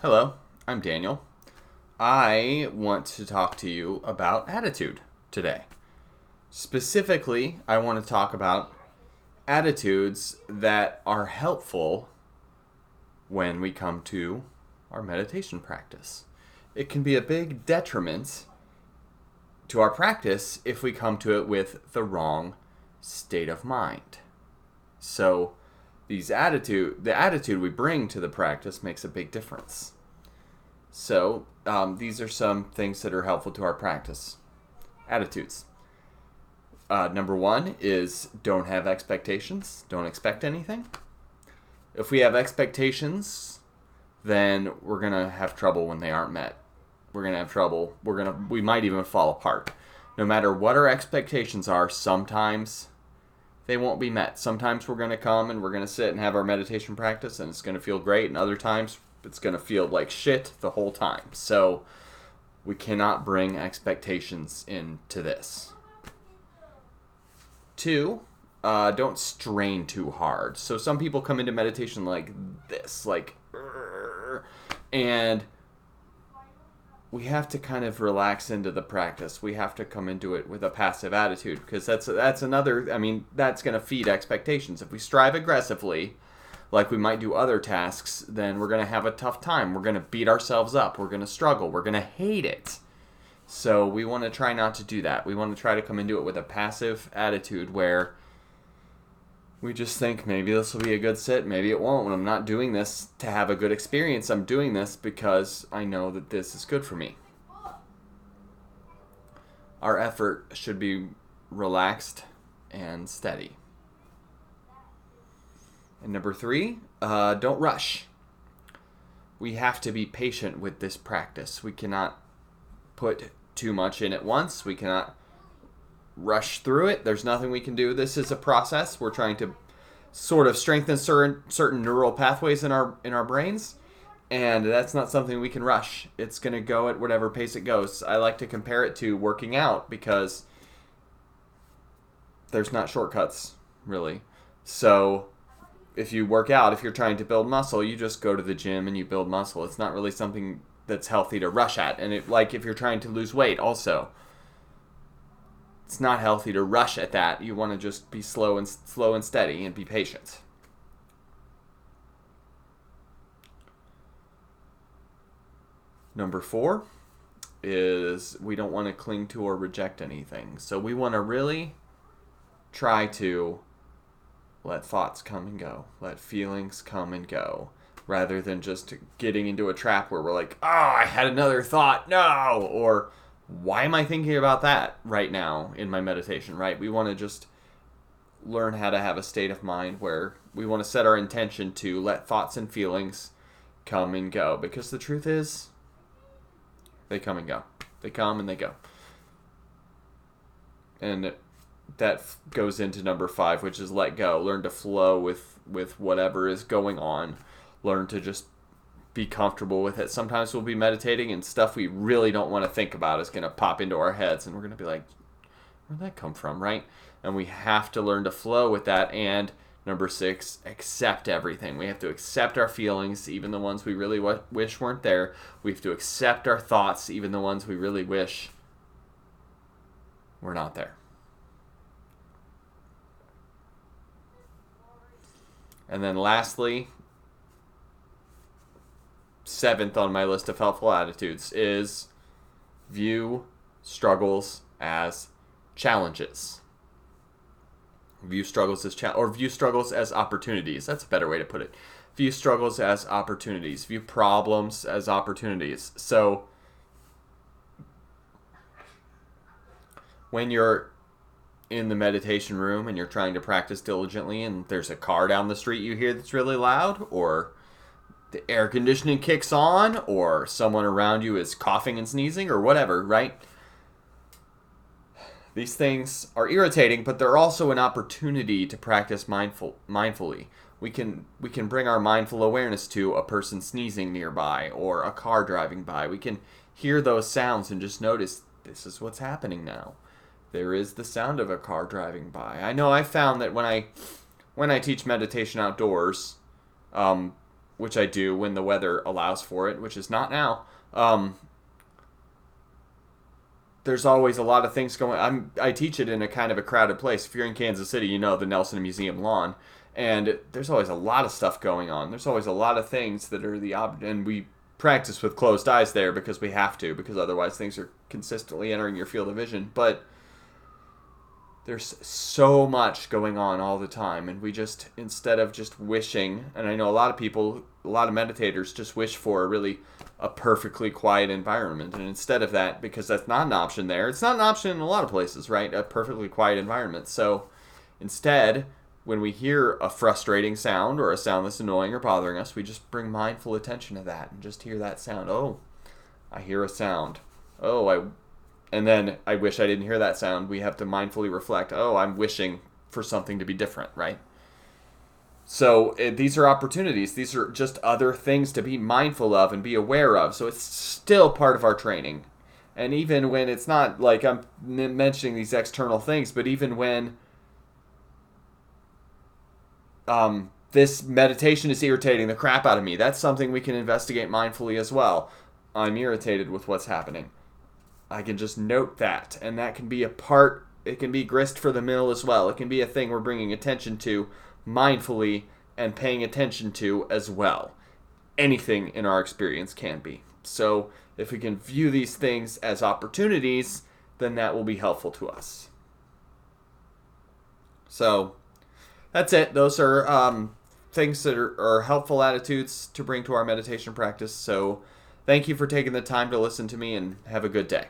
Hello, I'm Daniel. I want to talk to you about attitude today. Specifically, I want to talk about attitudes that are helpful when we come to our meditation practice. It can be a big detriment to our practice if we come to it with the wrong state of mind. So, the attitude we bring to the practice makes a big difference. So, these are some things that are helpful to our practice. Attitudes. Number one is don't have expectations. Don't expect anything. If we have expectations, then we're going to have trouble when they aren't met. We're going to have trouble. We might even fall apart. No matter what our expectations are, sometimes they won't be met. Sometimes we're going to come and we're going to sit and have our meditation practice and it's going to feel great, and other times it's going to feel like shit the whole time. So we cannot bring expectations into this. Two, don't strain too hard. So some people come into meditation like this, and we have to kind of relax into the practice. We have to come into it with a passive attitude, because that's another, that's going to feed expectations. If we strive aggressively, like we might do other tasks, then we're going to have a tough time. We're going to beat ourselves up. We're going to struggle. We're going to hate it. So we want to try not to do that. We want to try to come into it with a passive attitude where we just think, maybe this will be a good sit, maybe it won't. I'm not doing this to have a good experience. I'm doing this because I know that this is good for me. Our effort should be relaxed and steady. And number three, don't rush. We have to be patient with this practice. We cannot put too much in at once. We cannot rush through it. There's nothing we can do. This is a process. We're trying to sort of strengthen certain neural pathways in our brains, and that's not something we can rush. It's going to go at whatever pace it goes. I like to compare it to working out, because there's not shortcuts, really. So if you work out, if you're trying to build muscle, you just go to the gym and you build muscle. It's not really something that's healthy to rush at. And if you're trying to lose weight also, it's not healthy to rush at that. You want to just be slow and steady and be patient. Number four is we don't want to cling to or reject anything. So we want to really try to let thoughts come and go, let feelings come and go, rather than just getting into a trap where we're like, oh, I had another thought, no, or why am I thinking about that right now in my meditation, right? We want to just learn how to have a state of mind where we want to set our intention to let thoughts and feelings come and go, because the truth is, they come and go. They come and they go. And that goes into number five, which is let go. Learn to flow with whatever is going on. Learn to just be comfortable with it. Sometimes we'll be meditating and stuff we really don't want to think about is going to pop into our heads, and we're going to be like, where'd that come from, right? And we have to learn to flow with that. And number six, accept everything. We have to accept our feelings, even the ones we really wish weren't there. We have to accept our thoughts, even the ones we really wish were not there. And then lastly, seventh on my list of helpful attitudes is view struggles as challenges. View struggles as view struggles as opportunities. That's a better way to put it. View struggles as opportunities. View problems as opportunities. So when you're in the meditation room and you're trying to practice diligently, and there's a car down the street you hear that's really loud, or the air conditioning kicks on, or someone around you is coughing and sneezing, or whatever, right? These things are irritating, but they're also an opportunity to practice mindfully. We can bring our mindful awareness to a person sneezing nearby or a car driving by. We can hear those sounds and just notice, this is what's happening now. There is the sound of a car driving by. I know I found that when I teach meditation outdoors, which I do when the weather allows for it, which is not now, there's always a lot of things going. I teach it in a kind of a crowded place. If you're in Kansas City, you know the Nelson Museum lawn, and there's always a lot of stuff going on. There's always a lot of things that are and we practice with closed eyes there because we have to, because otherwise things are consistently entering your field of vision. But there's so much going on all the time, and we just, instead of just wishing, and I know a lot of people, a lot of meditators just wish for a perfectly quiet environment, and instead of that, because that's not an option there, it's not an option in a lot of places, right? A perfectly quiet environment. So instead, when we hear a frustrating sound or a sound that's annoying or bothering us, we just bring mindful attention to that and just hear that sound. Oh, I hear a sound. And then I wish I didn't hear that sound. We have to mindfully reflect, I'm wishing for something to be different, right? So these are opportunities. These are just other things to be mindful of and be aware of. So it's still part of our training. And even when it's not like I'm mentioning these external things, but even when this meditation is irritating the crap out of me, that's something we can investigate mindfully as well. I'm irritated with what's happening. I can just note that, and that can be it can be grist for the mill as well. It can be a thing we're bringing attention to mindfully and paying attention to as well. Anything in our experience can be. So if we can view these things as opportunities, then that will be helpful to us. So that's it. Those are things that are helpful attitudes to bring to our meditation practice. So thank you for taking the time to listen to me, and have a good day.